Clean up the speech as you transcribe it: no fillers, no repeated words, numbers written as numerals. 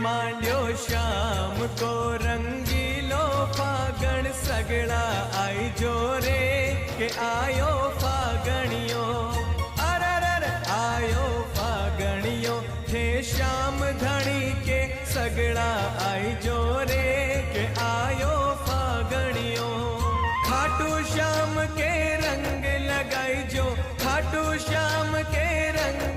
मांड्यो श्याम को रंगीलो फागण सगड़ा आई जो रे के आयो फागणियो अरर आयो फागणियो हे श्याम धणी के सगड़ा आई जो रे के आयो फागणियो खाटू श्याम के रंग लगाई जो खाटू श्याम के रंग